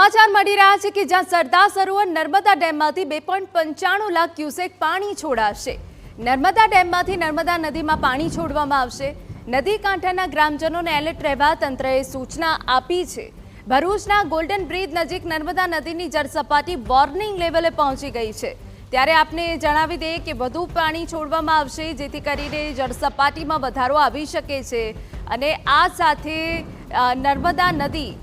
સમાચાર મળી રહ્યા છે કે જ્યાં સરદાર સરોવર નર્મદા ડેમમાંથી 2.95 લાખ ક્યુસેક પાણી છોડાશે। નર્મદા ડેમમાંથી નર્મદા નદીમાં પાણી છોડવામાં આવશે। નદી કાંઠાના ગ્રામજનોને એલર્ટ રહેવા તંત્રએ સૂચના આપી છે। ભરૂચના ગોલ્ડન બ્રિજ નજીક નર્મદા નદીની જળસપાટી વોર્નિંગ લેવલે પહોંચી ગઈ છે। ત્યારે આપને જણાવી દઈએ કે વધુ પાણી છોડવામાં આવશે જેથી કરીને જળસપાટીમાં વધારો આવી શકે છે અને આ સાથે નર્મદા નદી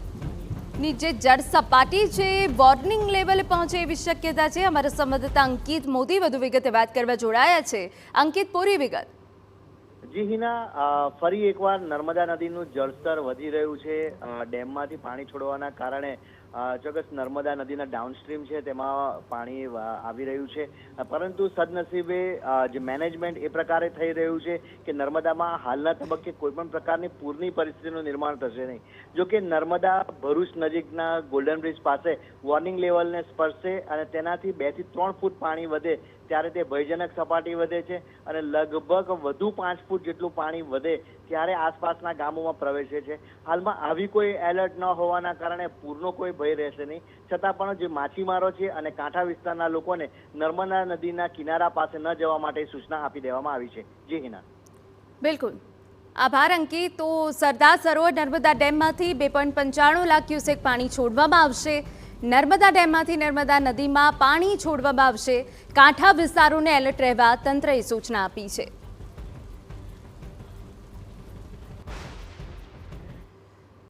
ની જે જળ સપાટી છે વોર્નિંગ લેવલે પહોંચે એવી શક્યતા છે। અમારા સંવાદદાતા અંકિત મોદી વધુ વિગતે વાત કરવા જોડાયા છે। અંકિત, પૂરી વિગત। જી હિના, ફરી એકવાર નર્મદા નદીનું જળસ્તર વધી રહ્યું છે। ડેમમાંથી પાણી છોડવાના કારણે ચોક્કસ નર્મદા નદીના ડાઉનસ્ટ્રીમ છે તેમાં પાણી આવી રહ્યું છે, પરંતુ સદનસીબે જે મેનેજમેન્ટ એ પ્રકારે થઈ રહ્યું છે કે નર્મદામાં હાલના તબક્કે કોઈ પણ પ્રકારની પૂરની પરિસ્થિતિનું નિર્માણ થશે નહીં। જો કે નર્મદા ભરૂચ નજીકના ગોલ્ડન બ્રિજ પાસે વોર્નિંગ લેવલને સ્પર્શે અને તેનાથી 2 થી 3 ફૂટ પાણી વધે ત્યારે તે ભયજનક સપાટી વધે છે અને લગભગ વધુ 5 ફૂટ જેટલું પાણી વધે ત્યારે આસપાસના ગામોમાં પ્રવેશે છે। હાલમાં આવી કોઈ એલર્ટ ન હોવાના કારણે પૂરનો કોઈ ભય રહેશે નહીં, છતાં પણ જે માછીમારો છે અને કાંઠા વિસ્તારના લોકોને નર્મદા નદીના કિનારા પાસે ન જવા માટે સૂચના આપી દેવામાં આવી છે। જી હિના, બિલકુલ આભાર અંકિત। તો સરદાર સરોવર નર્મદા ડેમમાંથી 2.95 લાખ ક્યુસેક પાણી છોડવામાં આવશે। નર્મદા ડેમમાંથી નર્મદા નદીમાં પાણી છોડવામાં આવશે। કાંઠા વિસ્તારોને એલર્ટ રહેવા તંત્રએ સૂચના આપી છે।